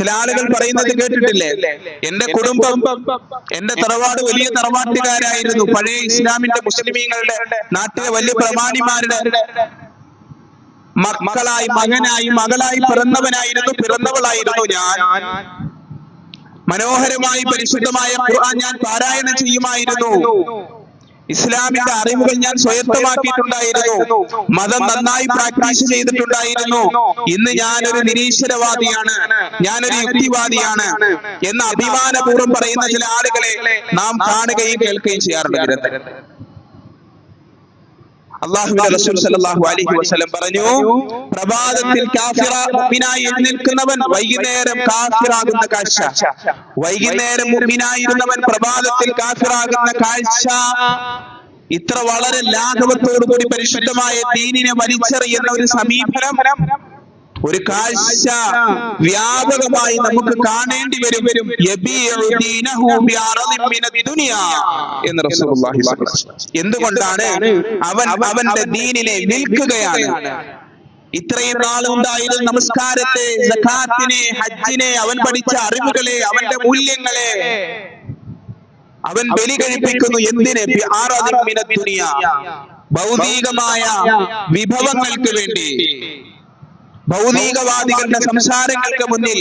ചില ആളുകൾ പറയുന്നത് കേട്ടിട്ടില്ലേ, എന്റെ കുടുംബം, എന്റെ തറവാട് വലിയ തറവാട്ടുകാരായിരുന്നു, പഴയ ഇസ്ലാമിന്റെ മുസ്ലിമീങ്ങളുടെ നാട്ടിലെ വലിയ പ്രമാണിമാരുടെ മക്കളായി, മകനായി, മകളായി പിറന്നവളായിരുന്നു ഞാൻ. മനോഹരമായി പരിശുദ്ധമായ ഖുർആൻ ഞാൻ പാരായണം ചെയ്യുമായിരുന്നു. ഇസ്ലാമിന്റെ അറിവുകൾ ഞാൻ സ്വായത്തമാക്കിയിട്ടുണ്ടായിരുന്നു. മതം നന്നായി പ്രാക്ടീസ് ചെയ്തിട്ടുണ്ടായിരുന്നു. ഇന്ന് ഞാനൊരു നിരീശ്വരവാദിയാണ്, ഞാനൊരു യുക്തിവാദിയാണ് എന്ന് അഭിമാനപൂർവ്വം പറയുന്ന ചില ആളുകളെ നാം കാണുകയും കേൾക്കുകയും ചെയ്യാറുണ്ട്. അല്ലാഹുവിന്റെ റസൂൽ സല്ലല്ലാഹു അലൈഹി വസല്ലം പറഞ്ഞു, പ്രഭാതത്തിൽ മുഅ്മിനായി എഴുന്നേൽക്കുന്നവൻ വൈകുന്നേരം കാഫിറാകുന്ന കാഴ്ച, വൈകുന്നേരം മുഅ്മിനായിരുന്നവൻ പ്രഭാതത്തിൽ കാഫിറാകുന്ന കാഴ്ച. ഇത്ര വളരെ ലാഘവത്തോടുകൂടി പരിശുദ്ധമായ ദീനിനെ വലിച്ചെറിയുന്ന ഒരു സമീപനം, ഒരു കാഴ്ച വ്യാപകമായി നമുക്ക് കാണേണ്ടി വരും. എന്ന് റസൂലുള്ളാഹി സ്വല്ലല്ലാഹു അലൈഹി വസല്ലം. എന്തുകൊണ്ടാണ്? അവന്റെ ദീനിനെ വിൽക്കുകയാണ്. ഇത്രയും നാളുണ്ടായിരുന്ന നമസ്കാരത്തെ, സകാത്തിനെ, ഹജ്ജിനെ, അവൻ പഠിച്ച അറിവുകളെ, അവന്റെ മൂല്യങ്ങളെ അവൻ ബലി കഴിപ്പിക്കുന്നു. എന്തിന്? ഭൗതികമായ വിഭവങ്ങൾക്ക് വേണ്ടി, ഭൗതികവാദികളുടെ സംസാരങ്ങൾക്ക് മുന്നിൽ,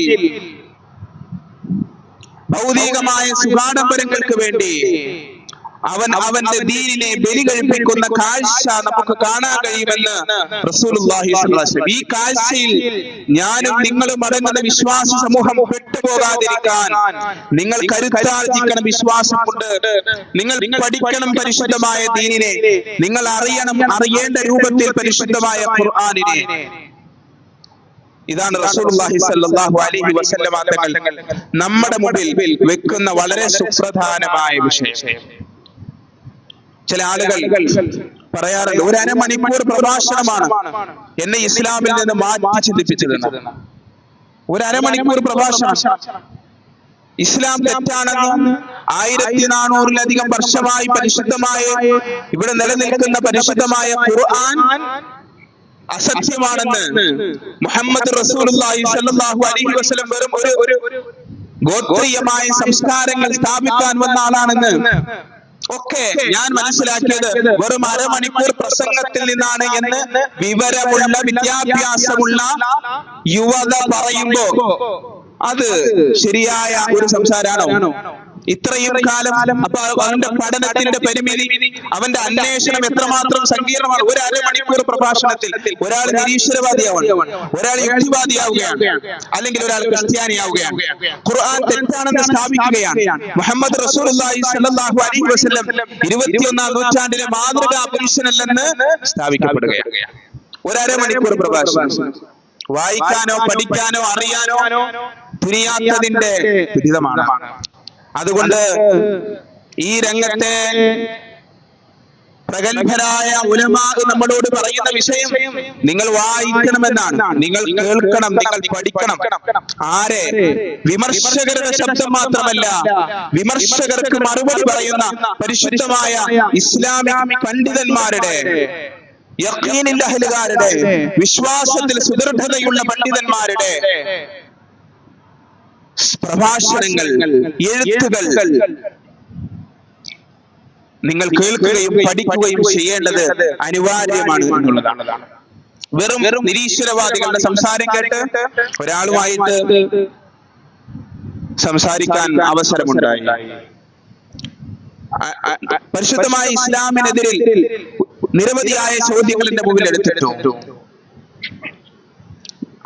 ഭൗതികമായ സുഖാഡംബരങ്ങൾക്ക് വേണ്ടി അവന്റെ ദീനിനെ ബലി കഴിപ്പിക്കുന്ന കാഴ്ച നമുക്ക് കാണാൻ കഴിയുമെന്ന് റസൂലുള്ളാഹി സ്വല്ലല്ലാഹു അലൈഹി വസല്ലം. ഈ കാഴ്ചയിൽ ഞാനും നിങ്ങളും അടങ്ങുന്ന വിശ്വാസ സമൂഹം പെട്ടുപോകാതിരിക്കാൻ നിങ്ങൾ കരുത്താർജിക്കണം. വിശ്വാസം കൊണ്ട് നിങ്ങൾ പഠിക്കണം പരിശുദ്ധമായ ദീനിനെ, നിങ്ങൾ അറിയേണ്ട രൂപത്തിൽ പരിശുദ്ധമായ ഖുർആനിനെ. ഇതാണ് റസൂലുള്ളാഹി സ്വല്ലല്ലാഹു അലൈഹി വസല്ലം തങ്ങൾ നമ്മുടെ മുമ്പിൽ വെക്കുന്ന വളരെ സുപ്രധാനമായ വിഷയം. ചില ആളുകൾ പറയാറുണ്ട്, ഒരു അരമണിക്കൂർ പ്രഭാഷണമാണ് എന്നെ ഇസ്ലാമിൽ നിന്ന് മാറ്റി ചിന്തിപ്പിച്ചത്. ഒരു അരമണിക്കൂർ പ്രഭാഷണം ഇസ്ലാം തെറ്റാണെന്ന് 1400-ലധികം വർഷമായി പരിശുദ്ധമായ ഇവിടെ നിലനിൽക്കുന്ന പരിശുദ്ധമായ ഖുർആൻ അസത്യമാണെന്ന് മുഹമ്മദ് റസൂലുള്ളാഹി സ്വല്ലല്ലാഹു അലൈഹി വസല്ലം വെറും ഒരു ഗോത്രീയമായ സംസ്കാരങ്ങൾ സ്ഥാപിക്കാൻ വന്ന ആളാണെന്ന് ഒക്കെ ഞാൻ മനസ്സിലാക്കിയത് വെറും അരമണിക്കൂർ പ്രസംഗത്തിൽ നിന്നാണ് എന്ന് വിവരമുള്ള, വിദ്യാഭ്യാസമുള്ള യുവത പറയുമ്പോ അത് ശരിയായ ഒരു സംസാരമാണോ? ഇത്രയും കാലം അപ്പൊ അവന്റെ പഠനത്തിന്റെ പരിമിതി, അവന്റെ അന്വേഷണം എത്രമാത്രം സങ്കീർണമാണ്. ഒരു അരമണിക്കൂർ പ്രഭാഷണത്തിൽ ഒരാൾ നിരീശ്വരവാദിയാവുകയാണ്, ഒരാൾ യുക്തിവാദിയാവുകയാണ്, അല്ലെങ്കിൽ ഒരാൾ ക്രിസ്ത്യാനിയാവുകയാണ്, ഖുർആൻ തെറ്റാണെന്ന് സ്ഥാപിക്കുകയാണ്. മുഹമ്മദ് റസൂലുള്ളാഹി സ്വല്ലല്ലാഹു അലൈഹി വസല്ലം 21-ാം നൂറ്റാണ്ടിലെ മാതൃകാ പുരുഷനല്ലെന്ന് സ്ഥാപിക്കപ്പെടുകയാണ്. ഒരു അരമണിക്കൂർ പ്രഭാഷണം വായിക്കാനോ പഠിക്കാനോ അറിയാനോ തുനിയാത്തതിന്റെ ദുരിതമാണ്. അതുകൊണ്ട് ഈ രംഗത്തെ പ്രഗത്ഭരായ ഉലമാ നമ്മളോട് പറയുന്ന വിഷയം നിങ്ങൾ വായിക്കണമെന്നാണ്, നിങ്ങൾ കേൾക്കണം, നിങ്ങൾ പഠിക്കണം. ആരെ? വിമർശകരുടെ ശബ്ദം മാത്രമല്ല, വിമർശകർക്ക് മറുപടി പറയുന്ന പരിശുദ്ധമായ ഇസ്ലാമിക പണ്ഡിതന്മാരുടെ, യഖീനിന്റെ അഹ്ലുകാരുടെ, വിശ്വാസത്തിൽ സുദൃഢതയുള്ള പണ്ഡിതന്മാരുടെ പ്രഭാഷണങ്ങൾ, എഴുത്തുകൾ നിങ്ങൾ കേൾക്കുകയും പഠിക്കുകയും ചെയ്യേണ്ടത് അനിവാര്യമാണ് എന്നുള്ളതാണ്. വെറും നിരീശ്വരവാദികളുടെ സംസാരം കേട്ട് ഒരാളുമായിട്ട് സംസാരിക്കാൻ അവസരമുണ്ടായി. പരിശുദ്ധമായ ഇസ്ലാമിനെതിരിൽ നിരവധിയായ ചോദ്യങ്ങൾ എന്റെ മുമ്പിൽ എടുത്തിട്ടു.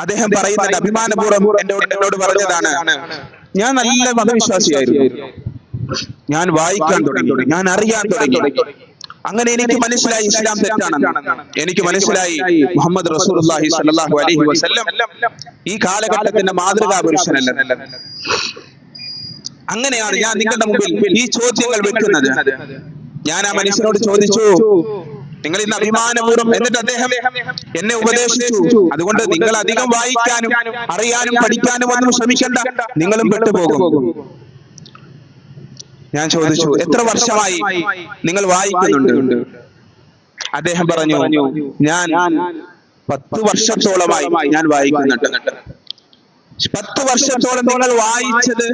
അദ്ദേഹം പറയുന്നത് അഭിമാനപൂർവ്വം എന്നോട് പറഞ്ഞതാണ്, ഞാൻ നല്ല മതവിശ്വാസിയായിരുന്നു, ഞാൻ വായിക്കാൻ തുടങ്ങി, ഞാൻ അറിയാൻ തുടങ്ങി, അങ്ങനെ എനിക്ക് മനസ്സിലായി ഇസ്ലാം തെറ്റാണെന്ന്. എനിക്ക് മനസ്സിലായി മുഹമ്മദ് റസൂലുള്ളാഹി സ്വല്ലല്ലാഹു അലൈഹി വസല്ലം ഈ കാലഘട്ടത്തിന്റെ മാതൃകാ പുരുഷനല്ല. അങ്ങനെയാണ് ഞാൻ നിങ്ങളുടെ മുമ്പിൽ ഈ ചോദ്യങ്ങൾ വെക്കുന്നത്. ഞാൻ ആ മനുഷ്യനോട് ചോദിച്ചു, നിങ്ങൾ ഇന്ന് അഭിമാനപൂർവ്വം, എന്നിട്ട് അദ്ദേഹം എന്നെ ഉപദേശിച്ചു, അതുകൊണ്ട് നിങ്ങൾ അധികം വായിക്കാനും അറിയാനും പഠിക്കാനും ഒന്നും ശ്രമിക്കണ്ട, നിങ്ങളും പെട്ടുപോകും. ഞാൻ ചോദിച്ചു, എത്ര വർഷമായി നിങ്ങൾ വായിക്കുന്നുണ്ട്? അദ്ദേഹം പറഞ്ഞു, ഞാൻ 10 വർഷത്തോളമായി ഞാൻ വായിക്കുന്നുണ്ട്. 10 വർഷത്തോളം നിങ്ങൾ വായിച്ചത്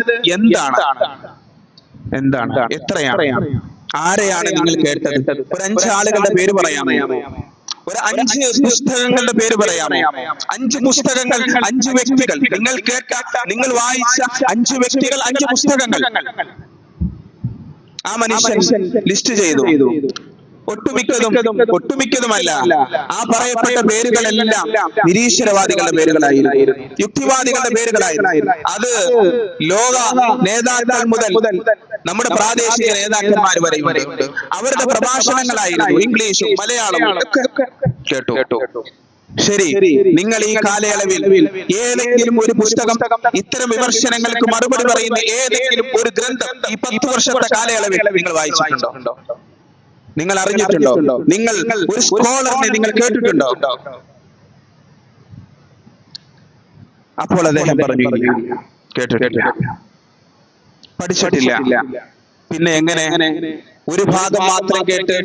എന്താണ് എത്രയാണ്? ആരെയാണ് നിങ്ങൾ കേട്ടത്? ഒരു 5 ആളുകളുടെ പേര് പറയാമോ? ഒരു 5 പുസ്തകങ്ങളുടെ പേര് പറയാമോ? 5 പുസ്തകങ്ങൾ, 5 വ്യക്തികൾ, നിങ്ങൾ കേട്ട, നിങ്ങൾ വായിച്ച 5 വ്യക്തികൾ, 5 പുസ്തകങ്ങൾ ആ മനുഷ്യൻ ലിസ്റ്റ് ചെയ്തു. ഒട്ടുമിക്കതുമല്ല, ആ പറയപ്പെട്ട പേരുകളെല്ലാം നിരീശ്വരവാദികളുടെ പേരുകളായിരുന്നു, യുക്തിവാദികളുടെ പേരുകളായിരുന്നു. അത് ലോക നേതാക്കൾ മുതൽ നമ്മുടെ പ്രാദേശിക നേതാക്കന്മാർ വരെയുണ്ട്. അവരുടെ പ്രഭാഷണങ്ങളായിരുന്നു, ഇംഗ്ലീഷും മലയാളവും ഒക്കെ കേട്ടു. ശരി, നിങ്ങൾ ഈ കാലയളവിൽ ഏതെങ്കിലും ഒരു പുസ്തകം, ഇത്തരം വിമർശനങ്ങൾക്ക് മറുപടി പറയുന്ന ഏതെങ്കിലും ഒരു ഗ്രന്ഥം ഈ 10 വർഷത്തെ കാലയളവിൽ നിങ്ങൾ വായിച്ചിട്ടുണ്ടോ? നിങ്ങൾ അറിഞ്ഞിട്ടുണ്ടോ? നിങ്ങൾ ഒരു സ്കോളറിനെ നിങ്ങൾ കേട്ടിട്ടുണ്ടോ? അപ്പോൾ അദ്ദേഹം പറഞ്ഞു, കേട്ടിട്ടില്ല, പഠിച്ചിട്ടില്ല. പിന്നെ എങ്ങനെ ഒരു ഭാഗം മാത്രം കേട്ട്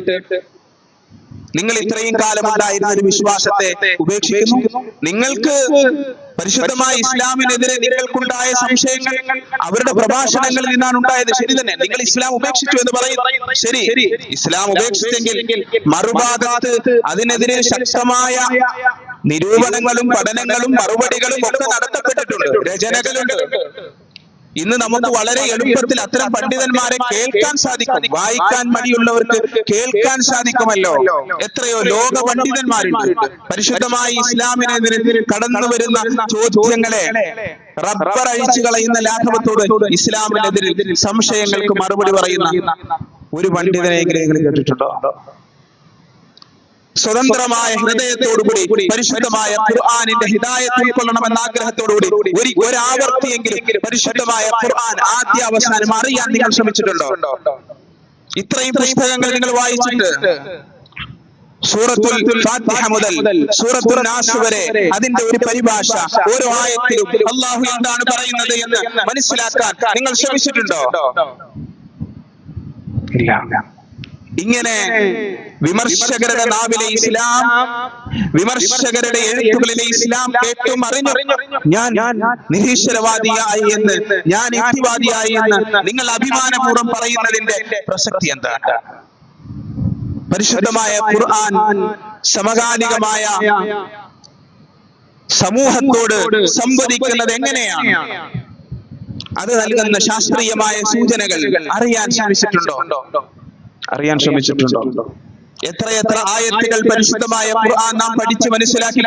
നിങ്ങൾ ഇത്രയും കാലം ഉണ്ടായിരുന്ന ഒരു വിശ്വാസത്തെ ഉപേക്ഷിക്കുന്നു? നിങ്ങൾക്ക് പരിശുദ്ധമായ ഇസ്ലാമിനെതിരെ നിങ്ങൾക്കുണ്ടായ സംശയങ്ങൾ അവരുടെ പ്രഭാഷണങ്ങളിൽ നിന്നാണ് ഉണ്ടായത്. ശരി തന്നെ, നിങ്ങൾ ഇസ്ലാം ഉപേക്ഷിച്ചു എന്ന് പറയുന്നു. ശരി, ഇസ്ലാം ഉപേക്ഷിച്ചെങ്കിൽ മറുഭാഗത്ത് അതിനെതിരെ ശക്തമായ നിരൂപണങ്ങളും പഠനങ്ങളും മറുപടികളും ഒക്കെ നടത്തപ്പെട്ടിട്ടുണ്ട്, രചനകളുണ്ട്. ഇന്ന് നമുക്ക് വളരെ എളുപ്പത്തിൽ അത്തരം പണ്ഡിതന്മാരെ കേൾക്കാൻ സാധിക്കും. വായിക്കാൻ മടിയുള്ളവർക്ക് കേൾക്കാൻ സാധിക്കുമല്ലോ. എത്രയോ ലോക പണ്ഡിതന്മാരുണ്ട്. പരിശുദ്ധമായ ഇസ്ലാമിനെതിരെ കടന്നു വരുന്ന ചോദ്യങ്ങളെ റബ്ബർ അഴിച്ചു കളയുന്ന ലാഘവത്തോട് ഇസ്ലാമിനെതിരെ സംശയങ്ങൾക്ക് മറുപടി പറയുന്ന ഒരു പണ്ഡിതനെങ്കിലും നിങ്ങൾ കേട്ടിട്ടുണ്ടോ? സ്വതന്ത്രമായ ഹൃദയത്തോടുകൂടി പരിശുദ്ധമായ ഖുർആനിന്റെ ഹിദായത്ത് ഉൾക്കൊള്ളണമെന്ന ആഗ്രഹത്തോടുകൂടി ഒരു ആവർത്തിയെങ്കിലും പരിശുദ്ധമായ ഖുർആൻ ആദ്യ അവസാനം അറിയാൻ നിങ്ങൾ ശ്രമിച്ചിട്ടുണ്ടോ? ഇത്രയും പുസ്തകങ്ങൾ നിങ്ങൾ വായിച്ചിട്ട് സൂറത്തുൽ ഫാത്തിഹ മുതൽ സൂറത്തുൽ നാസ് വരെ അതിന്റെ ഒരു പരിഭാഷ, ഓരോ ആയത്തിലും അല്ലാഹു എന്താണ് പറയുന്നത് എന്ന് മനസ്സിലാക്കാൻ നിങ്ങൾ ശ്രമിച്ചിട്ടുണ്ടോ? ഇല്ല. ഇങ്ങനെ വിമർശകരുടെ നാവിലെ ഇസ്ലാം, വിമർശകരുടെ എഴുത്തുകളിലെ ഇസ്ലാം കേട്ടും അറിഞ്ഞു ഞാൻ നിരീശ്വരവാദിയായി എന്ന്, ഞാൻ യുക്തിവാദിയായി എന്ന് നിങ്ങൾ അഭിമാനപൂർവ്വം പറയുന്നതിന്റെ പ്രസക്തി എന്താണ്? പരിശുദ്ധമായ ഖുർആൻ സമകാലികമായ സമൂഹത്തോട് സംവദിക്കുന്നത് എങ്ങനെയാണ്? അത് നൽകുന്ന ശാസ്ത്രീയമായ സൂചനകൾ അറിയാൻ ശ്രമിച്ചിട്ടുണ്ടോ? എത്രയെത്ര ആയത്തുകൾ പരിശുദ്ധമായ ഖുർആൻ നാം പഠിച്ച് മനസ്സിലാക്കി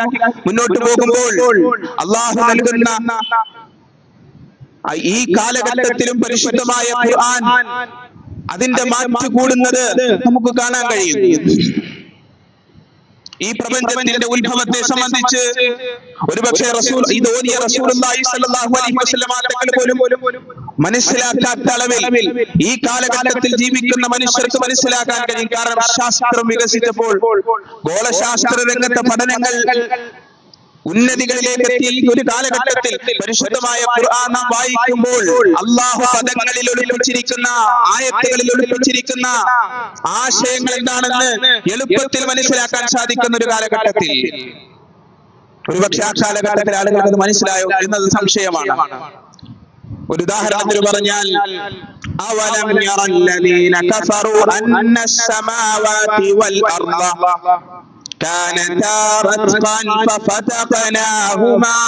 മുന്നോട്ട് പോകുമ്പോൾ അല്ലാഹു നൽകുന്ന ഈ കാലഘട്ടത്തിലും പരിശുദ്ധമായ ഖുർആൻ അതിന്റെ മാറ്റു കൂടുന്നത് നമുക്ക് കാണാൻ കഴിയും. ഈ പ്രപഞ്ചത്തിന്റെ ഉത്ഭവത്തെ സംബന്ധിച്ച് ഒരുപക്ഷെ ഇത് ഓതിയ റസൂലുള്ളാഹി സ്വല്ലല്ലാഹു അലൈഹി വസല്ലം തങ്ങൾ പോലും മനസ്സിലാക്കാത്ത അളവിൽ ഈ കാലഘട്ടത്തിൽ ജീവിക്കുന്ന മനുഷ്യർക്ക് മനസ്സിലാക്കാൻ കഴിയും. കാരണം ശാസ്ത്രം വികസിച്ചപ്പോൾ, ഗോളശാസ്ത്ര രംഗത്തെ പഠനങ്ങൾ ഉന്നതികളിലേക്ക് എത്തിയ ഒരു കാലഘട്ടത്തിൽ പരിശുദ്ധമായ ഖുർആൻ നാം വായിക്കുമ്പോൾ അല്ലാഹു പദങ്ങളിൽ ഒളിപ്പിച്ചിരിക്കുന്ന, ആയത്തുകളിൽ ഒളിപ്പിച്ചിരിക്കുന്ന ആശയങ്ങൾ എന്താണെന്ന് എളുപ്പത്തിൽ മനസ്സിലാക്കാൻ സാധിക്കുന്ന ഒരു കാലഘട്ടത്തിൽ, ഒരുപക്ഷെ ആ കാലഘട്ടത്തിൽ ആളുകൾക്ക് അത് മനസ്സിലായോ എന്നത് സംശയമാണ്. ഒരു ഉദാഹരണത്തിന് പറഞ്ഞാൽ, അവലം യറല്ലദീന കഫറു അന്നസ് സമാവാതി വൽ അർള كانتا رتقا ففتقناهما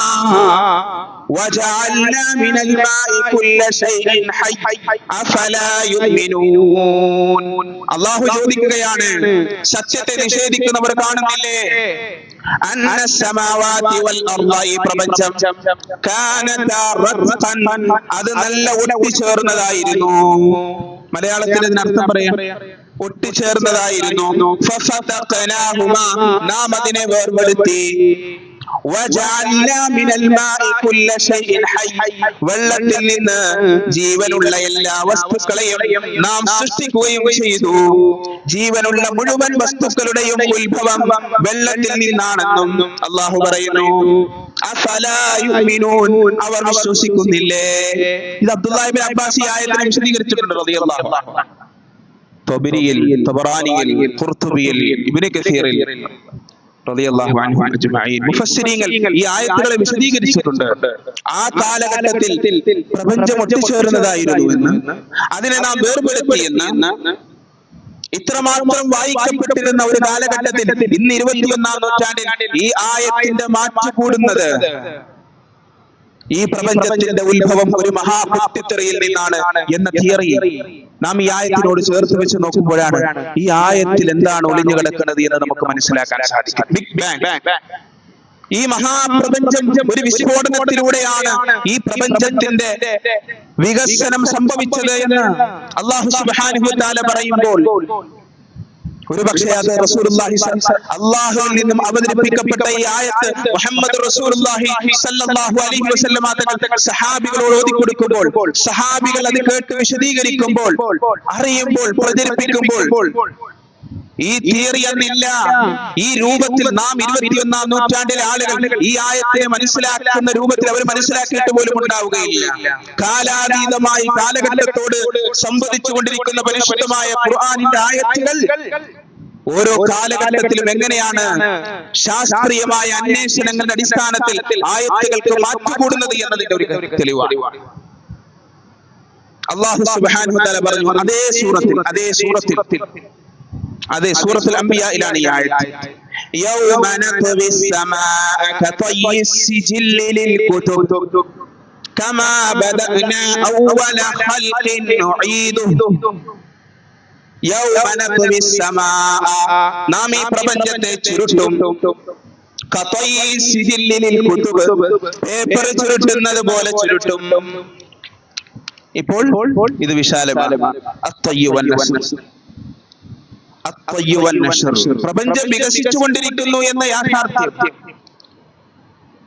وجعلنا من الماء كل شيء حي أفلا يؤمنون. അല്ലാഹു ചോദിക്കുകയാണ്, സത്യത്തെ നിഷേധിക്കുന്നവർ കാണുന്നില്ലേ? അന്നസ്സമാവാതി വൽ അർള, ഈ പ്രപഞ്ചം കാനതാ റത്ഖൻ, അത് നല്ല ഒട്ടിച്ചേർന്നതായിരുന്നു. മലയാളത്തിൽ ഇതിനർത്ഥം പറയാം, ഒട്ടിച്ചേർന്നതായിരുന്നു. നാം അതിനെ വേർപെടുത്തി. വെള്ളത്തിൽ നിന്ന് ജീവനുള്ള എല്ലാ വസ്തുക്കളെയും നാം സൃഷ്ടിക്കുകയും ചെയ്തു. ജീവനുള്ള മുഴുവൻ വസ്തുക്കളുടെയും ഉത്ഭവം വെള്ളത്തിൽ നിന്നാണെന്നും അല്ലാഹു പറയുന്നു. അഫലാ യുഅ്മിനൂൻ, അവർ വിശ്വസിക്കുന്നില്ലേ? ഇത് അബ്ദുല്ലാഹി ഇബ്നു അബ്ബാസ് ഈ ആയത്തിനെ വിശദീകരിച്ചിട്ടുണ്ട് റളിയല്ലാഹു അൻഹു. തൊബരിയിൽ, തൊബറാനിയിൽ, ഖുർത്തുബിയിൽ, ഇബ്നു കസീറിൽ റളിയല്ലാഹു അൻഹും അജ്മഈൻ. മുഫസ്സിരീങ്ങൾ ഈ ആയത്തുകളെ വിശദീകരിച്ചിട്ടുണ്ട്. ആ കാലഘട്ടത്തിൽ പ്രപഞ്ചം ഒട്ടിച്ചേർന്നതായിരുന്നു എന്ന്, അതിനെ നാം വേർപെടുത്തിയെന്ന്, ഇത്രമാത്രം വായിക്കപ്പെട്ടിരുന്ന ഒരു കാലഘട്ടത്തിൽ ഇന്ന് 21-ാം നൂറ്റാണ്ടിൽ ഈ ആയത്തിന്റെ മാറ്റു കൂടുന്നത് ഈ പ്രപഞ്ചത്തിന്റെ ഉത്ഭവം ഒരു മഹാപൊട്ടിത്തെറിയിൽ നിന്നാണ് എന്ന തിയറി നാം ഈ ആയത്തിനോട് ചേർത്ത് വെച്ച് നോക്കുമ്പോഴാണ് ഈ ആയത്തിൽ എന്താണ് ഒളിഞ്ഞു കിടക്കുന്നത് എന്ന് നമുക്ക് മനസ്സിലാക്കാൻ സാധിക്കും. ബിഗ് ബാങ്, ഈ മഹാപ്രപഞ്ചം ഒരു വിസ്ഫോടനത്തിലൂടെയാണ് ഈ പ്രപഞ്ചത്തിന്റെ വികസനം സംഭവിച്ചത് എന്ന് അല്ലാഹു സുബ്ഹാനഹു വ തആല പറയുമ്പോൾ, ഒരുപക്ഷേ അത് റസൂലുള്ളാഹി അല്ലാഹുവിൽ നിന്നും അവതരിപ്പിക്കപ്പെട്ട ഈ ആയത്ത് മുഹമ്മദ് റസൂലുള്ളാഹി സ്വല്ലല്ലാഹു അലൈഹി വസല്ലം തങ്ങൾ സഹാബികളോട് ഓതിക്കൊടുക്കുമ്പോൾ, സഹാബികൾ അത് കേട്ട് വിശദീകരിക്കുമ്പോൾ, അറിയുമ്പോൾ, പ്രചരിപ്പിക്കുമ്പോൾ, ഈ തിയറി അന്നില്ല. ഈ രൂപത്തിൽ നാം 21-ാം നൂറ്റാണ്ടിലെ ആളുകൾ ഈ ആയത്തെ മനസ്സിലാക്കുന്ന രൂപത്തിൽ അവർ മനസ്സിലാക്കിയിട്ട് പോലും ഉണ്ടാവുകയില്ല. കാലാതീതമായി കാലഘട്ടത്തോട് സംവദിച്ചുകൊണ്ടിരിക്കുന്ന പരിശുദ്ധമായ ഖുർആനിന്റെ ആയത്തുകൾ ഓരോ കാലഘട്ടത്തിലും എങ്ങനെയാണ് ശാസ്ത്രീയമായ അന്വേഷണങ്ങളുടെ അടിസ്ഥാനത്തിൽ ആയത്തുകൾക്ക് മാറ്റുകൂടുന്നത് എന്നതിന്റെ ഒരു തെളിവാണ്. അല്ലാഹു സുബ്ഹാനഹു വ തആല പറഞ്ഞു അതേ സൂറത്തുൽ അംബിയായിലാണ് ഈ ആയത്ത്. യൗമ നത്വി സ്സമാഅ കതയ്യി സിജില്ലി ലിൽ കുതുബ് കമാ ബദഅനാ അവ്വല ഖൽഖിൻ നുഈദുഹു. യൗമ നത്വി സ്സമാഅ, നാം ഈ പ്രപഞ്ചത്തെ ചുരുട്ടും. കതയ്യി സിജില്ലി ലിൽ കുതുബ്, പേപ്പർ ചുരുട്ടുന്നത് പോലെ ചുരുട്ടും. ഇപ്പോൾ ഇത് വിശാലമാണ്. പ്രപഞ്ചം വികസിച്ചുകൊണ്ടിരിക്കുന്നു എന്ന യാഥാർത്ഥ്യം,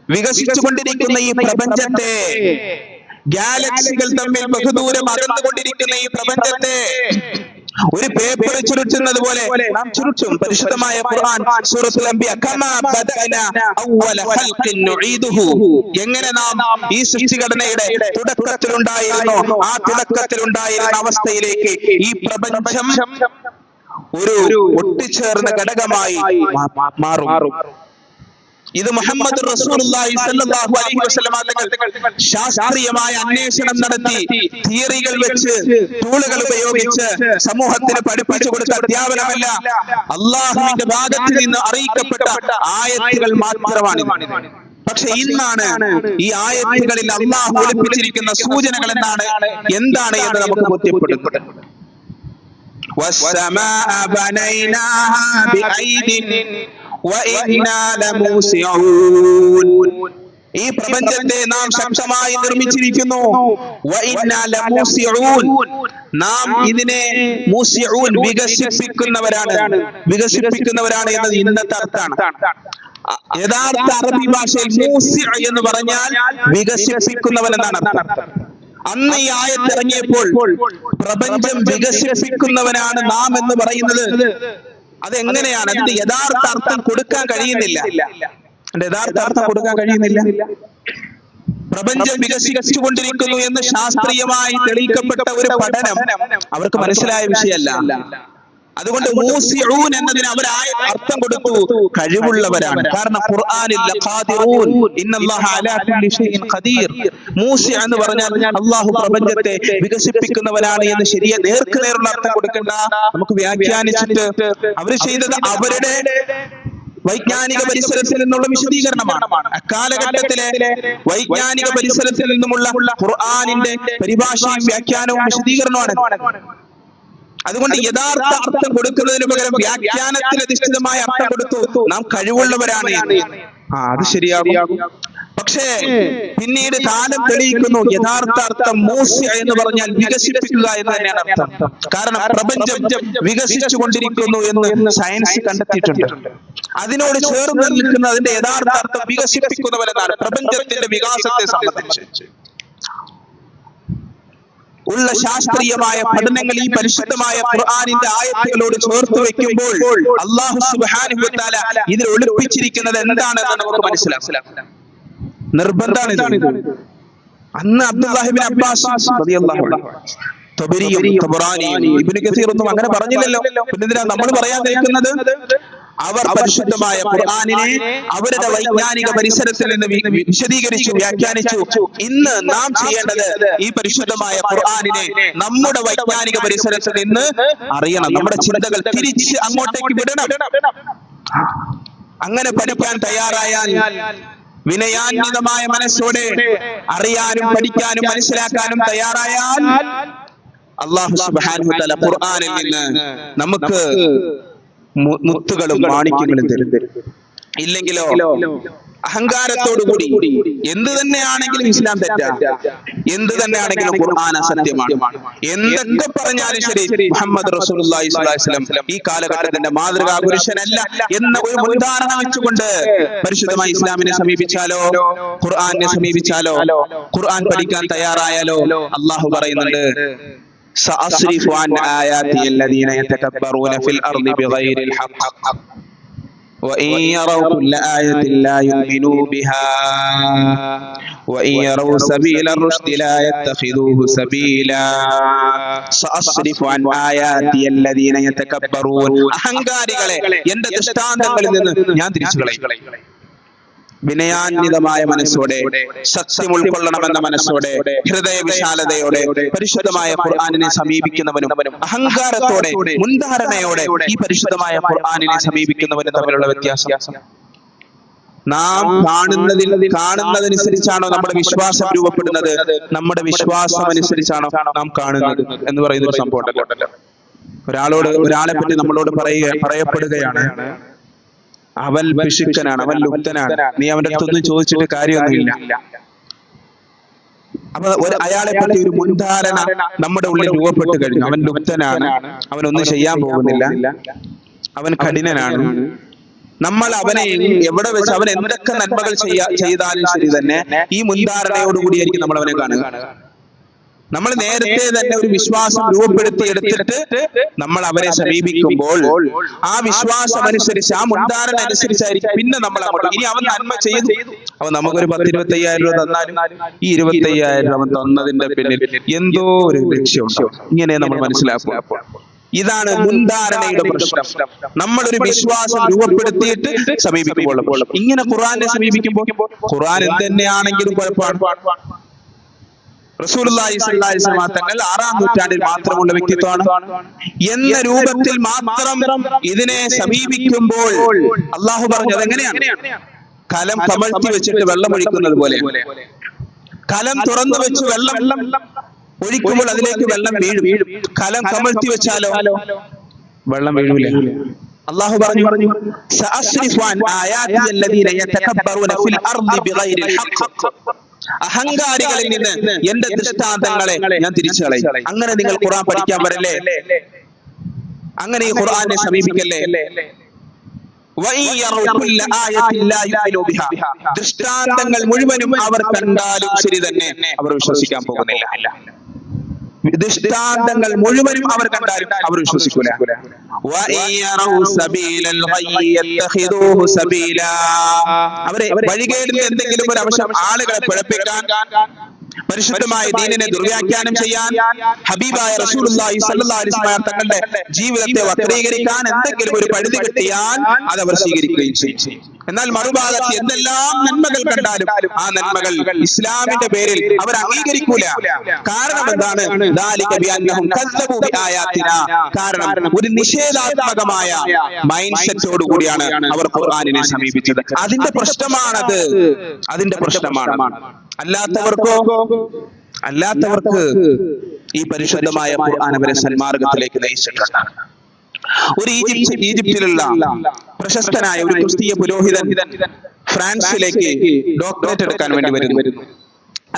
വികസിച്ചുകൊണ്ടിരിക്കുന്ന ഈ പ്രപഞ്ചത്തെ, ഗാലക്സികൾ തമ്മിൽ ബഹുദൂരം അകന്നുകൊണ്ടിരിക്കുന്ന ഈ പ്രപഞ്ചത്തെ ഒരു പേപ്പർ ചുരുട്ടുന്നത് പോലെ നാം ചുരുട്ടും. പരിശുദ്ധമായ ഖുർആൻ സൂറത്തുൽ അംബിയ കമാ ബദഅനാ അവ്വല ഖൽഖിൻ നുഈദുഹു, എങ്ങനെ നാം ഈ സൃഷ്ടിഘടനയുടെ തുടക്കത്തിലുണ്ടായിരുന്നോ ആ തുടക്കത്തിലുണ്ടായിരുന്ന അവസ്ഥയിലേക്ക് ഈ പ്രപഞ്ചം ഒരു ഒട്ടിച്ചേർന്ന ഘടകമായി മാറും. ഇത് മുഹമ്മദ് റസൂലുള്ളാഹി സ്വല്ലല്ലാഹു അലൈഹി വസല്ലം തങ്ങൾ ശാസ്ത്രീയമായ അന്വേഷണം നടത്തി, തിയറികൾ വെച്ച്, ടൂളുകൾ ഉപയോഗിച്ച് സമൂഹത്തിന് പഠിപ്പിച്ചു കൊടുത്ത അധ്യാപനമല്ല, അല്ലാഹുവിന്റെ ഭാഗത്ത് നിന്ന് അറിയിക്കപ്പെട്ട ആയത്തുകൾ മാത്രമാണ്. പക്ഷെ ഇന്നാണ് ഈ ആയത്തുകളിൽ അല്ലാഹു ഒളിപ്പിച്ചിരിക്കുന്ന സൂചനകൾ എന്താണ് എന്ന് നമുക്ക് ബോധ്യപ്പെടുന്നത്. والسماء بنيناها بأيد وإنا لموسعون, ഈ പ്രപഞ്ചത്തെ നാം ശക്തമായി നിർമ്മിച്ചിരിക്കുന്നു. വഇന്നാ ലമൂസിഊൻ, നാം ഇതിനെ മൂസിഊൻ, വികസിപ്പിക്കുന്നവരാണ് എന്നത് ഇന്നത്തെ അർത്ഥമാണ്. യഥാർത്ഥ അറബി ഭാഷയിൽ മൂസി എന്ന് പറഞ്ഞാൽ വികസിപ്പിക്കുന്നവൻ എന്നാണ് അർത്ഥം. അന്ന് ഈ ആയത്ത് ഇറങ്ങിയപ്പോൾ പ്രപഞ്ചം വികസിപ്പിക്കുന്നവനാണ് നാം എന്ന് പറയുന്നത് അതെങ്ങനെയാണ്? അതിന്റെ യഥാർത്ഥ അർത്ഥം കൊടുക്കാൻ കഴിയുന്നില്ല. പ്രപഞ്ചം വികസിച്ചുകൊണ്ടിരിക്കുന്നു എന്ന് ശാസ്ത്രീയമായി തെളിയിക്കപ്പെട്ട ഒരു പഠനം അവർക്ക് മനസ്സിലായ വിഷയമല്ല. അതുകൊണ്ട് മൂസിഊൻ എന്നതിന് അവർ അർത്ഥം കൊടുത്തു കഴിവുള്ളവരാണ്. കാരണം ഖുർആനിൽ ലഖാദിറൂൻ ഇന്നല്ലാഹ അലാ കുല്ലി ഷൈഇൻ ഖദീർ, മൂസി എന്ന് പറഞ്ഞാൽ അല്ലാഹു പ്രപഞ്ചത്തെ വികസിപ്പിക്കുന്നവനാണ് എന്ന് ശരിയ നേർക്കുനേറുള്ള അർത്ഥം കൊടുക്കണ്ട. നമുക്ക് വ്യാഖ്യാനിച്ചിട്ട് അവർ ചെയ്തത് അവരുടെ വൈജ്ഞാനിക പരിസരത്തിൽ നിന്നുള്ള വിശദീകരണമാണ്. അക്കാലഘട്ടത്തിലെ വൈജ്ഞാനിക പരിസരത്തിൽ നിന്നുമുള്ള ഖുർആനിന്റെ പരിഭാഷയും വ്യാഖ്യാനവും വിശദീകരണമാണ്. അതുകൊണ്ട് യഥാർത്ഥ അർത്ഥം കൊടുക്കുന്നതിന് പകരം വ്യാഖ്യാനത്തിൽ അധിഷ്ഠിതമായ അർത്ഥം കൊടുത്തു നാം കഴിവുള്ളവരാണ്. അത് ശരിയാകും. പക്ഷേ പിന്നീട് കാലം തെളിയിക്കുന്നു യഥാർത്ഥ അർത്ഥം മൂസ്യ എന്ന് പറഞ്ഞാൽ വികസിപ്പിക്കുക എന്ന് തന്നെയാണ് അർത്ഥം. കാരണം പ്രപഞ്ചം വികസിച്ചു കൊണ്ടിരിക്കുന്നു എന്ന് സയൻസ് കണ്ടെത്തിയിട്ടുണ്ട്. അതിനോട് ചേർന്ന് നിൽക്കുന്ന അതിന്റെ യഥാർത്ഥ അർത്ഥം വികസിപ്പിക്കുന്നവരെന്നാണ്. പ്രപഞ്ചത്തിന്റെ വികാസത്തെ സംബന്ധിച്ച് ഉള്ള ശാസ്ത്രീയമായ പഠനങ്ങൾ ഈ പരിശുദ്ധമായ ഖുർആനിന്റെ ആയത്തുകളോട് ചേർത്ത് വെക്കുമ്പോൾ അല്ലാഹു സുബ്ഹാനഹു വ തആല ഇതിൽ ഒളിപ്പിച്ചിരിക്കുന്നത് എന്താണെന്ന് നമുക്ക് മനസ്സിലാക്കാം. നിർബന്ധമാണ്. അന്ന് അബ്ദുല്ലാഹി ഇബ്നു അബ്ബാസ് റളിയല്ലാഹു അൻഹു, തബരിയും തബറാനിയും ഇബ്നു കസീർ ഒന്നും അങ്ങനെ പറഞ്ഞില്ലല്ലോ. പിന്നെ എന്തിനാ നമ്മൾ പറയാൻ നിൽക്കുന്നത്? അവർ പരിശുദ്ധമായ ഖുർആനിനെ അവരുടെ വൈജ്ഞാനിക പരിസരത്തിൽ നിന്ന് വിശദീകരിച്ചു, വ്യാഖ്യാനിച്ചു. ഇന്ന് നാം ചെയ്യേണ്ടത് ഈ പരിശുദ്ധമായ ഖുർആനിനെ നമ്മുടെ വൈജ്ഞാനിക പരിസരത്തിൽ നിന്ന് അറിയണം, നമ്മുടെ ചിന്തകൾ തിരിച്ച് അങ്ങോട്ടേക്ക് വിടണം. അങ്ങനെ പഠിക്കാൻ തയ്യാറായാൽ, വിനയാന്വിതമായ മനസ്സോടെ അറിയാനും പഠിക്കാനും മനസ്സിലാക്കാനും തയ്യാറായാൽ, അല്ലാഹു സുബ്ഹാനഹു വ തആല ഖുർആനിൽ നിന്ന് നമുക്ക് മുത്തുകളും മാണിക്യങ്ങളും തരും. ഇല്ലെങ്കിലോ അഹങ്കാരത്തോടുകൂടി എന്ത് തന്നെയാണെങ്കിലും ഇസ്ലാം തെറ്റാ, എന്ത് തന്നെയാണെങ്കിലും ഖുർആൻ അസത്യമാണ്, എന്തൊക്കെ പറഞ്ഞാലും ശരി മുഹമ്മദ് റസൂലുള്ളാഹി സ്വല്ലല്ലാഹി അലൈഹി വസല്ലം ഈ കാലഘട്ടത്തിന്റെ മാതൃകാ പുരുഷനല്ല എന്ന ഒരു മുൻധാരണ വെച്ചുകൊണ്ട് പരിശുദ്ധമായ ഇസ്ലാമിനെ സമീപിച്ചാലോ, ഖുർആനെ സമീപിച്ചാലോ, ഖുർആൻ പഠിക്കാൻ തയ്യാറായാലോ, അല്ലാഹു പറയുന്നുണ്ട്, സഅസ്രിഫു അൻ ആയാതി അല്ലദീന യതകബ്ബറൂന ഫിൽ അർളി ബിഗൈരിൽ ഹഖ് وإن يروا كل آية لا يؤمنوا بها وإن يروا سبيل الرشد لا يتخذوه سبيلا سأصرف عن آياتي الذين يتكبرون അഹങ്കാരികളെ എന്റെ ദൃഷ്ടാന്തങ്ങളിൽ നിന്ന് ഞാൻ തിരിച്ചു കളയും. വിനയാന്വിതമായ മനസ്സോടെ, സത്യം ഉൾക്കൊള്ളണമെന്ന മനസ്സോടെ, ഹൃദയ വിശാലതയോടെ പരിശുദ്ധമായ ഖുർആനിനെ സമീപിക്കുന്നവനും അഹങ്കാരത്തോടെ മുൻധാരണയോടെ ഈ പരിശുദ്ധമായ ഖുർആനിനെ സമീപിക്കുന്നവനും തമ്മിലുള്ള വ്യത്യാസം. നാം കാണുന്നതനുസരിച്ചാണോ നമ്മുടെ വിശ്വാസം രൂപപ്പെടുന്നത്, നമ്മുടെ വിശ്വാസം അനുസരിച്ചാണോ നാം കാണുന്നത് എന്ന് പറയുന്ന ഒരു സംഭവം ഉണ്ടല്ലോ. ഒരാളെ പറ്റി നമ്മളോട് പറയപ്പെടുകയാണ്, അവൻ പിശുക്കനാണ്, അവൻ ലുപ്തനാണ്, നീ അവന്റെ അടുത്തൊന്നും ചോദിച്ചിട്ട് കാര്യമൊന്നുമില്ല. അപ്പൊ അയാളെ പറ്റി ഒരു മുൻധാരണ നമ്മുടെ ഉള്ളിൽ രൂപപ്പെട്ട് കഴിഞ്ഞു. അവൻ ലുപ്തനാണ്, അവനൊന്നും ചെയ്യാൻ പോകുന്നില്ല, അവൻ കഠിനനാണ്. നമ്മൾ അവനെ എവിടെ വെച്ച് അവൻ എന്തൊക്കെ നന്മകൾ ചെയ്താലും ശരി തന്നെ ഈ മുൻധാരണയോടുകൂടിയായിരിക്കും നമ്മൾ അവനെ കാണുക. നമ്മൾ നേരത്തെ തന്നെ ഒരു വിശ്വാസം രൂപപ്പെടുത്തിയെടുത്തിട്ട് നമ്മൾ അവരെ സമീപിക്കുമ്പോൾ ആ വിശ്വാസം അനുസരിച്ച്, ആ മുൻധാരണ അനുസരിച്ചായിരിക്കും പിന്നെ നമ്മൾ അങ്ങോട്ട്. ഇനി അവൻ നന്മ ചെയ്തു, അവൻ നമുക്കൊരു 10-25,000 രൂപ തന്നാലും ഈ 25,000 അവൻ തന്നതിന്റെ പിന്നിൽ എന്തോ ഒരു ലക്ഷ്യമുണ്ടോ, ഇങ്ങനെ നമ്മൾ മനസ്സിലാക്കുക. ഇതാണ് മുൻധാരണയുടെ പ്രശ്നം. നമ്മളൊരു വിശ്വാസം രൂപപ്പെടുത്തിയിട്ട് സമീപിക്കുമ്പോൾ, ഇങ്ങനെ ഖുർആനെ സമീപിക്കുമ്പോൾ ഖുർആൻ എന്തെന്നെയാണെങ്കിലും കുഴപ്പമാണ്. റസൂലുള്ളാഹി സ്വല്ലല്ലാഹി അലൈഹി വസല്ലം തങ്ങൾ 6-ാം നൂറ്റാണ്ടിൽ മാത്രമുള്ള വ്യക്തിത്വമാണ് എന്ന രൂപത്തിൽ മാത്രം ഇതിനെ സമീപിക്കുമ്പോൾ അല്ലാഹു പറഞ്ഞത് എങ്ങനെയാണ്? കലം കമഴ്ത്തി വെച്ചിട്ട് വെള്ളം ഒഴിക്കുന്നത് പോലെ. കലം തുറന്നു വെച്ച് വെള്ളം ഒഴിക്കുമ്പോൾ അതിലേക്ക് വെള്ളം വീഴും. കലം കമഴ്ത്തി വെച്ചാലോ വെള്ളം വീഴൂല. അല്ലാഹു പറഞ്ഞു, സഅസ്രിഫു അൻ ആയാതി അല്ലദീന യതകബ്ബറൂന ഫിൽ അർളി ബിഗൈരിൽ ഹഖ്, അഹങ്കാരികളിൽ നിന്ന് എന്റെ ദൃഷ്ടാന്തങ്ങളെ ഞാൻ തിരിച്ചു കളയും. അങ്ങനെ നിങ്ങൾ ഖുർആൻ പഠിക്കാൻ വരല്ലേ, അങ്ങനെ ഈ ഖുർആനെ സമീപിക്കല്ലേ. ദൃഷ്ടാന്തങ്ങൾ മുഴുവനും അവർ കണ്ടാലും ശരി തന്നെ അവർ വിശ്വസിക്കാൻ പോകുന്നില്ല. ദൃഷ്ടാന്തങ്ങൾ മുഴുവനും അവർ കണ്ടാലും അവർ വിശ്വസിക്കൂല. അവരെ വഴികേടിൽ എന്തെങ്കിലും ഒരു ആവശ്യം ആളുകളെ പിഴപ്പിക്കാൻ, പരിശുദ്ധമായ ദീനിനെ ദുർവ്യാഖ്യാനം ചെയ്യാൻ, ഹബീബായ റസൂലുള്ളാഹി സ്വല്ലല്ലാഹി അലൈഹി വസല്ലം തങ്ങളുടെ ജീവിതത്തെ വക്രീകരിക്കാൻ എന്തെങ്കിലും ഒരു പഴുതി കിട്ടിയാൽ അത് അവർ സ്വീകരിക്കുകയും ചെയ്യും. എന്നാൽ മറുഭാഗത്ത് എന്തെല്ലാം നന്മകൾ കണ്ടാലും ആ നന്മകൾ ഇസ്ലാമിന്റെ പേരിൽ അവർ അംഗീകരിക്കൂല. കാരണം എന്താണ്? കാരണം ഒരു നിഷേധാത്മകമായ മൈൻഡ് സെറ്റോടു കൂടിയാണ് അവർ ഖുർആനിനെ സമീപിച്ചത്. അതിന്റെ പ്രശ്നമാണത്, അതിന്റെ പ്രശ്നമാണ്. അല്ലാത്തവർക്ക് ഈ പരിശുദ്ധമായ ഖുർആൻ അവരെ സന്മാർഗത്തിലേക്ക് നയിച്ചിട്ടുണ്ട്. ഒരു ഈജിപ്തിലുള്ള പ്രശസ്തനായ ഒരു ക്രിസ്തീയ പുരോഹിതൻ ഫ്രാൻസിലേക്ക് ഡോക്ടറേറ്റ് എടുക്കാൻ വേണ്ടി വരുന്നു.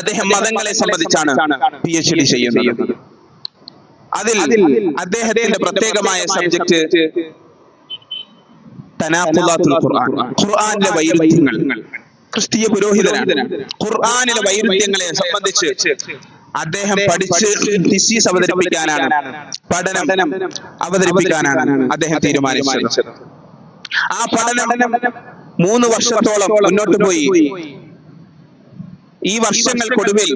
അദ്ദേഹം മതങ്ങളെ സംബന്ധിച്ചാണ് PhD ചെയ്യുന്നത്. അതിൽ അദ്ദേഹത്തിന്റെ പ്രത്യേകമായ സബ്ജക്ട് തനാഖുദാത്തുൽ ഖുർആൻ, ഖുർആനിലെ വൈരുദ്ധ്യങ്ങൾ. ക്രിസ്തീയ പുരോഹിതനാണ്. ഖുർആനിലെ വൈരുദ്ധ്യങ്ങളെ സംബന്ധിച്ച് അദ്ദേഹം പഠിച്ച് തിസീസ് അവതരിപ്പിക്കാനാണ്, പഠനം അവതരിപ്പിക്കാനാണ് അദ്ദേഹം തീരുമാനിച്ചത്. ആ പഠനം 3 വർഷത്തോളം മുന്നോട്ട് പോയി. ഈ വർഷങ്ങൾക്കൊടുവിൽ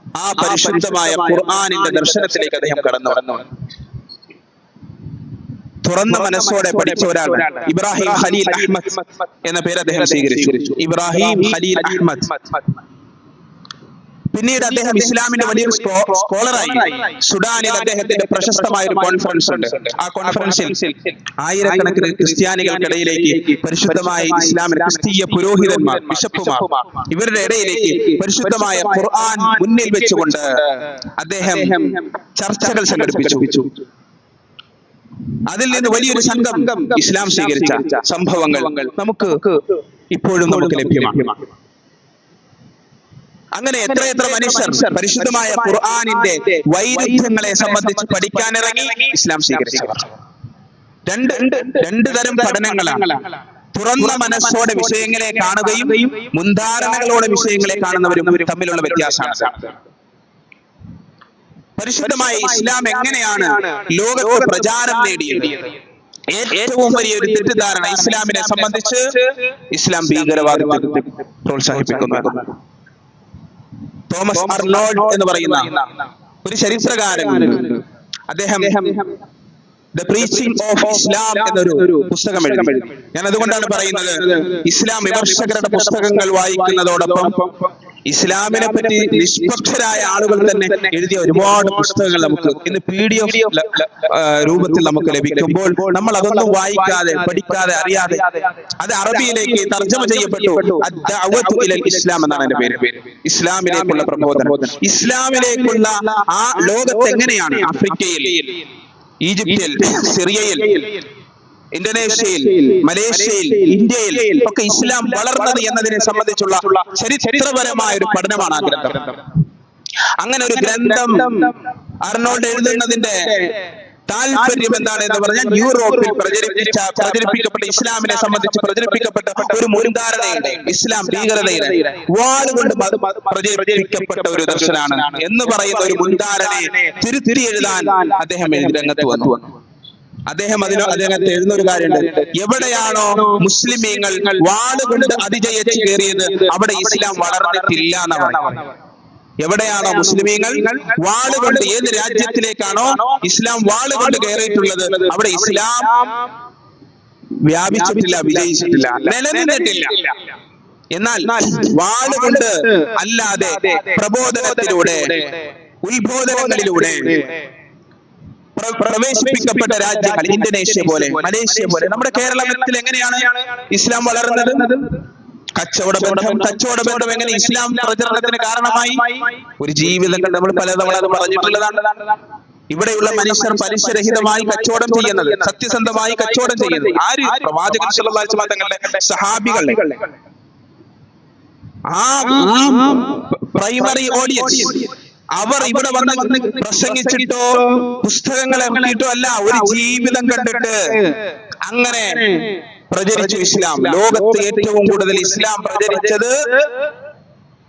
ആ പരിശുദ്ധമായ ഖുർആനിന്റെ ദർശനത്തിലേക്ക് അദ്ദേഹം കടന്നു. തുറന്ന മനസ്സോടെ പഠിച്ച ഒരാളാണ് ഇബ്രാഹിം ഖലീൽ അഹ്മദ് എന്ന പേര് അദ്ദേഹം സ്വീകരിച്ചു. ഇബ്രാഹിം ഖലീൽ അഹ്മദ്. പിന്നീട് അദ്ദേഹം ഇസ്ലാമിന്റെ വലിയൊരു സ്കോളറായി. സുഡാനിൽ അദ്ദേഹത്തിന്റെ പ്രശസ്തമായ ഒരു കോൺഫറൻസ് ഉണ്ട്. ആ കോൺഫറൻസിൽ ആയിരക്കണക്കിന് ക്രിസ്ത്യാനികൾക്കിടയിലേക്ക് പരിശുദ്ധമായ ഇസ്ലാമിന്റെ ക്രിസ്തീയ പുരോഹിതന്മാർ, ബിഷപ്പുമാർ, ഇവരുടെ ഇടയിലേക്ക് പരിശുദ്ധമായ ഖുർആൻ മുന്നിൽ വെച്ചുകൊണ്ട് അദ്ദേഹം ചർച്ചകൾ സംഘടിപ്പിച്ചു. അതിൽ നിന്ന് വലിയൊരു സംഘം ഇസ്ലാം സ്വീകരിച്ച സംഭവങ്ങൾ നമുക്ക് ഇപ്പോഴും നമുക്ക് ലഭ്യമാണ്. അങ്ങനെ എത്രയെത്ര മനുഷ്യർ പരിശുദ്ധമായ ഖുർആനിന്റെ വൈരുദ്ധ്യങ്ങളെ സംബന്ധിച്ച് പഠിക്കാനിറങ്ങി ഇസ്ലാം സ്വീകരിച്ചവർ. രണ്ട് തരം പഠനങ്ങളാണ്. തുറന്ന മനസ്സോടെ വിഷയങ്ങളെ കാണുകയും മുൻധാരണകളോടെ വിഷയങ്ങളെ കാണുന്നവരും തമ്മിലുള്ള വ്യത്യാസമാണ്. പരിശുദ്ധമായ ഇസ്ലാം എങ്ങനെയാണ് ലോകത്ത് പ്രചാരം നേടിയത്? ഏറ്റവും വലിയൊരു തെറ്റിദ്ധാരണ ഇസ്ലാമിനെ സംബന്ധിച്ച് ഇസ്ലാം ഭീകരവാദത്തെ പ്രോത്സാഹിപ്പിക്കുന്നു. തോമസ് അർനോൾഡ് എന്ന് പറയുന്ന ഒരു ചരിത്രകാരൻ, അദ്ദേഹം ദ പ്രീച്ചിങ് ഓഫ് ഇസ്ലാം എന്നൊരു പുസ്തകം എഴുതി. ഞാൻ അതുകൊണ്ടാണ് പറയുന്നത്, ഇസ്ലാം വിമർശകരുടെ പുസ്തകങ്ങൾ വായിക്കുന്നതോടൊപ്പം ഇസ്ലാമിനെ പറ്റി നിഷ്പക്ഷരായ ആളുകൾ തന്നെ എഴുതിയ ഒരുപാട് പുസ്തകങ്ങൾ നമുക്ക് ഇന്ന് PDF രൂപത്തിൽ നമുക്ക് ലഭിക്കുമ്പോൾ നമ്മൾ അതൊന്നും വായിക്കാതെ, പഠിക്കാതെ, അറിയാതെ, അത് അറബിയിലേക്ക് തർജ്ജമ ചെയ്യപ്പെട്ടു. അദ്ദഅവതു ഇലൽ ഇസ്ലാം എന്നാണ് അതിന്റെ പേര്. ഇസ്ലാമിലേക്കുള്ള പ്രബോധനം. ഇസ്ലാമിലേക്കുള്ള ആ ലോകത്ത് എങ്ങനെയാണ് ആഫ്രിക്കയിൽ, ഈജിപ്തിൽ, സിറിയയിൽ, ഇന്തോനേഷ്യയിൽ, മലേഷ്യയിൽ, ഇന്ത്യയിൽ ഒക്കെ ഇസ്ലാം വളർന്നത് എന്നതിനെ സംബന്ധിച്ചുള്ള ചരിത്രപരമായ ഒരു പഠനമാണ് ആ ഗ്രന്ഥം. അങ്ങനെ ഒരു ഗ്രന്ഥം അർണോൾഡ് എഴുതുന്നതിന്റെ താല്പര്യം എന്താണ് എന്ന് പറഞ്ഞാൽ, യൂറോപ്പിൽ പ്രചരിപ്പിക്കപ്പെട്ട ഇസ്ലാമിനെ സംബന്ധിച്ച് പ്രചരിപ്പിക്കപ്പെട്ട ഒരു മുൻധാരണയുടെ ഇസ്ലാം ഭീകരതയുടെ വാളുകൊണ്ട് പ്രചരിപ്പിക്കപ്പെട്ട ഒരു ദർശനാണ് എന്ന് പറയുന്ന ഒരു മുൻധാരണയെ തിരുത്തി എഴുതാൻ അദ്ദേഹം രംഗത്ത് വന്നു. അദ്ദേഹത്തെ എഴുതുന്ന ഒരു കാര്യമുണ്ട്, എവിടെയാണോ മുസ്ലിമീങ്ങൾ വാളുകൊണ്ട് അതിജയിച്ച് കയറിയത് അവിടെ ഇസ്ലാം വളർന്നിട്ടില്ല എന്നാണ്. എവിടെയാണോ മുസ്ലിമീങ്ങൾ വാളുകൊണ്ട്, ഏത് രാജ്യത്തിലേക്കാണോ ഇസ്ലാം വാളുകൊണ്ട് കയറിയിട്ടുള്ളത് അവിടെ ഇസ്ലാം വ്യാപിച്ചിട്ടില്ല, വിജയിച്ചിട്ടില്ല, നിലനിന്നിട്ടില്ല. എന്നാൽ വാളുകൊണ്ട് അല്ലാതെ പ്രബോധനത്തിലൂടെ, ഉത്ബോധനങ്ങളിലൂടെ പ്രവേശിപ്പിക്കപ്പെട്ട രാജ്യങ്ങൾ, ഇന്തോനേഷ്യ പോലെ, മലേഷ്യ പോലെ, നമ്മുടെ കേരളത്തിൽ എങ്ങനെയാണ് ഇസ്ലാം വളർന്നത്? കച്ചവട ബന്ധം എങ്ങനെ ഇസ്ലാം പ്രചരണത്തിന് കാരണമായി? ഒരു ജീവിതം നമ്മൾ പലതവണ അത് പറഞ്ഞിട്ടുള്ളതാണ്. ഇവിടെയുള്ള മനുഷ്യർ പലിശരഹിതമായി കച്ചവടം ചെയ്യുന്നത്, സത്യസന്ധമായി കച്ചവടം ചെയ്യുന്നത് ആര്? പ്രവാചകൻ സല്ലല്ലാഹു അലൈഹി വസല്ലം തങ്ങളുടെ സഹാബികൾ. ആ പ്രൈമറി ഓഡിയൻസ് അവർ ഇവിടെ വന്ന് പ്രസംഗിച്ചിട്ടോ പുസ്തകങ്ങൾ ഇറക്കിയിട്ടോ അല്ല, ഒരു ജീവിതം കണ്ടിട്ട് അങ്ങനെ പ്രചരിച്ചു ഇസ്ലാം. ലോകത്ത് ഏറ്റവും കൂടുതൽ ഇസ്ലാം പ്രചരിച്ചത്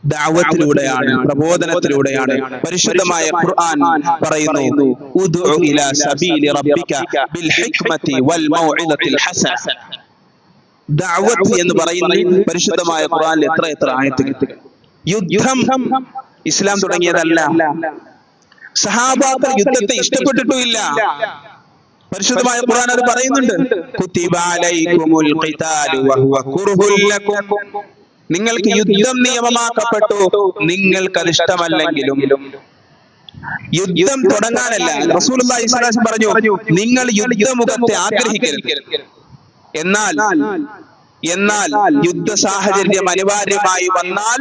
ദഅവത്തിലൂടെയാണ്, പ്രബോധനത്തിലൂടെയാണ്. പരിശുദ്ധമായ ഖുർആൻ പറയുന്നു, ഉദ്ഉ ഇലാ സബീലി റബ്ബിക ബിൽ ഹിക്മതി വൽ മൗഇദത്തിൽ ഹസന. ദഅവത്ത് എന്ന് പറയുന്ന പരിശുദ്ധമായ ഖുർആനിൽ എത്ര ആയത്തുകൾ. യുദ്ധം ഇസ്ലാം തുടങ്ങിയതല്ല. സഹാബാക്കൾ യുദ്ധത്തെ ഇഷ്ടപ്പെട്ടിട്ടുമില്ല. പരിശുദ്ധമായ ഖുർആൻ അത് പറയുന്നുണ്ട്, കുതിബ അലൈകുമുൽ ഖിതാലു വഹുവ കുർഹുൽ ലക്കും. നിങ്ങൾക്ക് യുദ്ധം നിയമമാക്കപ്പെട്ടു, നിങ്ങൾക്കത് ഇഷ്ടമല്ലെങ്കിലും. യുദ്ധം തുടങ്ങാനല്ല, റസൂലുള്ളാഹി സ്വല്ലല്ലാഹു അലൈഹി വസല്ലം പറഞ്ഞു, നിങ്ങൾ യുദ്ധമുഖത്തെ ആഗ്രഹിക്കരുത്. എന്നാൽ യുദ്ധ സാഹചര്യം അനിവാര്യമായി വന്നാൽ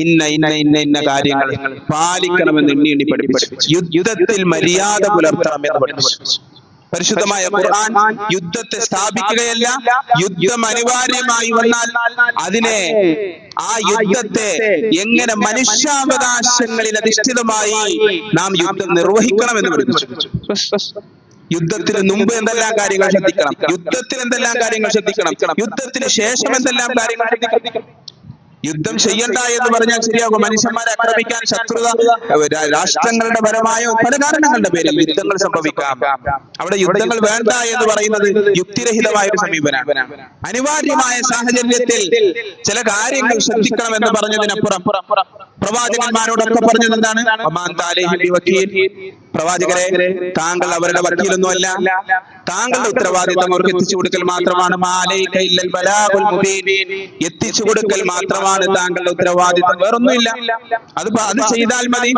ഇന്ന കാര്യങ്ങൾ പാലിക്കണമെന്ന് എണ്ണി പഠിപ്പിച്ചു. യുദ്ധത്തിൽ മര്യാദ പുലർത്തണമെന്ന് പഠിപ്പിച്ചു. പരിശുദ്ധമായ ഖുർആൻ യുദ്ധത്തെ സ്ഥാപിക്കുകയല്ല, യുദ്ധം അനിവാര്യമായി വന്നാൽ ആ യുദ്ധത്തെ എങ്ങനെ മനുഷ്യാവകാശങ്ങളിൽ അധിഷ്ഠിതമായി നാം യുദ്ധം നിർവഹിക്കണമെന്ന് പഠിപ്പിച്ചു. യുദ്ധത്തിന് മുമ്പ് എന്തെല്ലാം കാര്യങ്ങൾ ശ്രദ്ധിക്കണം, യുദ്ധത്തിൽ എന്തെല്ലാം കാര്യങ്ങൾ ശ്രദ്ധിക്കണം, യുദ്ധത്തിന് ശേഷം എന്തെല്ലാം കാര്യങ്ങൾ ശ്രദ്ധിക്കണം. യുദ്ധം ചെയ്യണ്ട എന്ന് പറഞ്ഞാൽ ശരിയാകും. മനുഷ്യന്മാരെ ആക്രമിക്കാൻ, ശത്രുത, രാഷ്ട്രങ്ങളുടെ പരമായ പല കാരണങ്ങളുടെ പേരിൽ യുദ്ധങ്ങൾ സംഭവിക്കാം. അവിടെ യുദ്ധങ്ങൾ വേണ്ട എന്ന് പറയുന്നത് യുക്തിരഹിതമായ ഒരു സമീപനമാണ്. അനിവാര്യമായ സാഹചര്യത്തിൽ ചില കാര്യങ്ങൾ ശ്രദ്ധിക്കണം എന്ന് പറഞ്ഞതിനപ്പുറം പ്രവാചകന്മാരോടൊക്കെ പറഞ്ഞത് എന്താണ്? പ്രവാചകരെ, താങ്കൾ അവരുടെ വക്കീലൊന്നുമല്ല, താങ്കളുടെ ഉത്തരവാദിത്തം അവർക്ക് എത്തിച്ചു കൊടുക്കൽ മാത്രമാണ്. എത്തിച്ചു കൊടുക്കൽ മാത്രമാണ് താങ്കളുടെ ഉത്തരവാദിത്തം, വേറൊന്നുമില്ല. അത് ചെയ്താൽ മതി.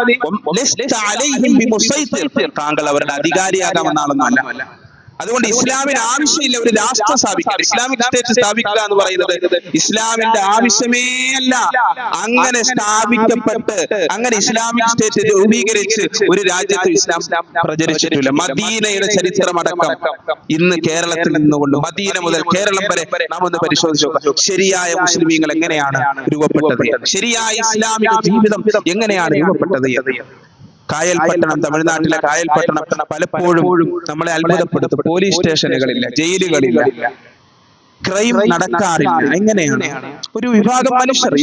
താങ്കൾ അവരുടെ അധികാരിയാകാമെന്നാണെന്നല്ല. അതുകൊണ്ട് ഇസ്ലാമിന് ആവശ്യമില്ല ഒരു രാഷ്ട്രം സ്ഥാപിക്കാൻ, ഇസ്ലാമിക് സ്റ്റേറ്റ് സ്ഥാപിക്കുക എന്ന് പറയുന്നത് ഇസ്ലാമിന്റെ ആവശ്യമേ അല്ല. അങ്ങനെ സ്ഥാപിക്കപ്പെട്ട് അങ്ങനെ ഇസ്ലാമിക് സ്റ്റേറ്റ് രൂപീകരിച്ച് ഒരു രാജ്യത്ത് ഇസ്ലാം പ്രചരിച്ചിട്ടില്ല. മദീനയുടെ ചരിത്രമടക്കം ഇന്ന് കേരളത്തിൽ നിന്നുകൊണ്ട് മദീന മുതൽ കേരളം വരെ നാം ഒന്ന് പരിശോധിച്ചു നോക്കാം. ശരിയായ മുസ്ലിമീങ്ങൾ എങ്ങനെയാണ് രൂപപ്പെട്ടത്, ശരിയായ ഇസ്ലാമിക ജീവിതം എങ്ങനെയാണ് രൂപപ്പെട്ടത്. കായൽപട്ടണം, തമിഴ്നാട്ടിലെ കായൽപട്ടണം പലപ്പോഴും നമ്മളെ അത്ഭുതപ്പെടുത്തും. Police സ്റ്റേഷനുകളില്ല, ജയിലുകളില്ല, crime നടക്കാറില്ല. എങ്ങനെയാണ്? ഒരു വിഭാഗം മനുഷ്യർ,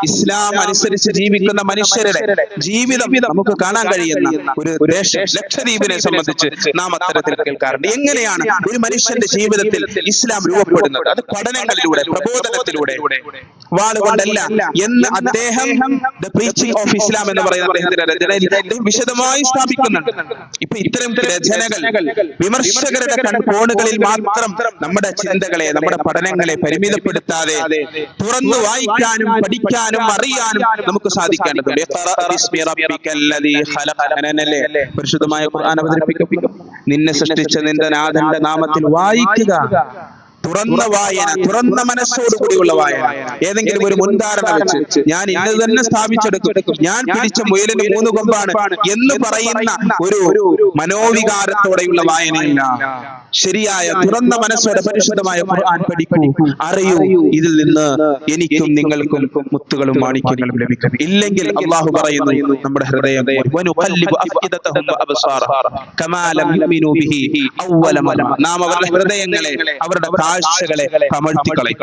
ഇസ്ലാം അനുസരിച്ച് ജീവിക്കുന്ന മനുഷ്യരുടെ ജീവിതം നമുക്ക് കാണാൻ കഴിയുന്ന ഒരു ദേശം ലക്ഷദ്വീപിനെ സംബന്ധിച്ച് നാം അത്തരത്തിൽ കേൾക്കാറുണ്ട്. എങ്ങനെയാണ് ഒരു മനുഷ്യന്റെ ജീവിതത്തിൽ ഇസ്ലാം രൂപപ്പെടുന്നത്? അത് പഠനങ്ങളിലൂടെ, പ്രബോധനത്തിലൂടെ, വാളുകൊണ്ടല്ല എന്ന് അദ്ദേഹം ദ പ്രീച്ചിങ് ഓഫ് ഇസ്ലാം എന്ന് പറയുന്ന അദ്ദേഹത്തിന്റെ രചനയിൽ വിശദമായി സ്ഥാപിക്കുന്നുണ്ട്. ഇപ്പൊ ഇത്തരം രചനകൾ വിമർശകരുടെ കോണുകളിൽ മാത്രം നമ്മുടെ ചിന്തകളെ, നമ്മുടെ പഠനങ്ങളെ പരിമിതപ്പെടുത്താതെ തുറന്നു വായിക്കാനും പഠിക്കാനും അറിയാനും നമുക്ക് സാധിക്കേണ്ടതുണ്ട്. പരിശുദ്ധമായ ഖുർആൻ അവതരിപ്പിക്കും. നിന്നെ സൃഷ്ടിച്ച നിന്റെ നാഥന്റെ നാമത്തിൽ വായിക്കുക. തുറന്ന വായന, തുറന്ന മനസ്സോടുകൂടിയുള്ള വായന. ഏതെങ്കിലും ഒരു മുൻധാരണ വെച്ച് ഞാൻ ഇന്നത് തന്നെ സ്ഥാപിച്ചെടുക്കും, ഞാൻ പിടിച്ച മുയലിന് 3 കൊമ്പാണ് എന്ന് പറയുന്ന ഒരു മനോവികാരത്തോടെയുള്ള വായനയില്ല. ശരിയായ തുറന്ന മനസ്സോടെ പരിശുദ്ധമായ ഖുർആൻ പഠിക്കൂ, അറിയൂ. ഇതിൽ നിന്ന് എനിക്കും നിങ്ങൾക്കും മുത്തുകളും മാണിക്യങ്ങളും ലഭിക്കും. ഇല്ലെങ്കിൽ അല്ലാഹു പറയുന്നു നമ്മുടെ ഹൃദയം നാം അവരുടെ ഹൃദയങ്ങളെ, അവരുടെ കാഴ്ചകളെ കമഴ്ത്തിക്കളയും.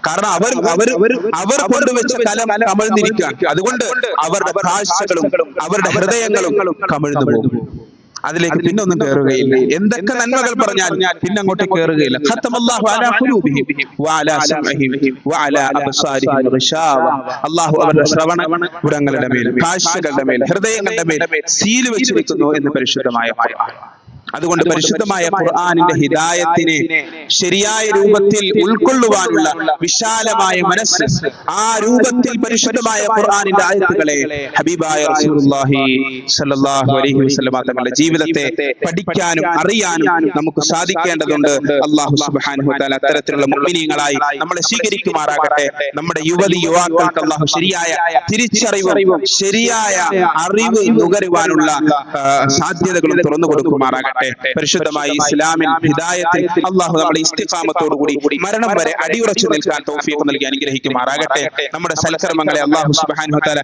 കാരണം അവർ കൊണ്ടുവച്ച കലം കമഴ്ന്നിരിക്കാൻ, അതുകൊണ്ട് അവരുടെ കാഴ്ചകളും അവരുടെ ഹൃദയങ്ങളും കമഴ്ന്നു പോകും. അതിലേക്ക് പിന്നൊന്നും കയറുകയില്ല. എന്തൊക്കെ നന്മകൾ പറഞ്ഞാൽ പിന്നെ അങ്ങോട്ട് കയറുകയില്ല. അല്ലാഹു അവരുടെ ശ്രവണ ഗുണങ്ങളുടെ മേൽ, കാഴ്ചകളുടെ മേൽ, ഹൃദയങ്ങളുടെ മേൽ സീൽ വെച്ചിരിക്കുന്നു എന്ന് പരിശുദ്ധമായ ഖുർആൻ. അതുകൊണ്ട് പരിശുദ്ധമായ ഖുർആനിന്റെ ഹിദായത്തിനെ ശരിയായ രൂപത്തിൽ ഉൾക്കൊള്ളുവാനുള്ള വിശാലമായ മനസ്സ്, ആ രൂപത്തിൽ പരിശുദ്ധമായ ഖുർആനിന്റെ ആയത്തുകളെ ഹബീബായ റസൂലുള്ളാഹി സ്വല്ലല്ലാഹു അലൈഹി വസല്ലം തങ്ങളുടെ ജീവിതത്തെ പഠിക്കാനും അറിയാനും നമുക്ക് സാധിക്കേണ്ടതുണ്ട്. അല്ലാഹു സുബ്ഹാനഹു വ തആല അത്തരത്തിലുള്ള മുഅ്മിനീങ്ങളായി നമ്മളെ സ്വീകരിക്കുമാറാകട്ടെ. നമ്മുടെ യുവതി യുവാക്കൾക്ക് അല്ലാഹു ശരിയായ തിരിച്ചറിവും ശരിയായ അറിവ് നുകരുവാനുള്ള സാധ്യതകളും തുറന്നു കൊടുക്കുമാറാകട്ടെ. പരിശുദ്ധമായ ഇസ്ലാമിൽ ഹിദായത്തിൽ അല്ലാഹു നമ്മളെ ഇസ്തിഖാമത്തോടുകൂടി മരണം വരെ അടിയുറച്ചു നിൽക്കാൻ തൗഫീഖ് നൽകി അനുഗ്രഹിക്കുമാറാകട്ടെ. നമ്മുടെ സൽക്കർമ്മങ്ങളെ അല്ലാഹു സുബ്ഹാനഹു വ തആല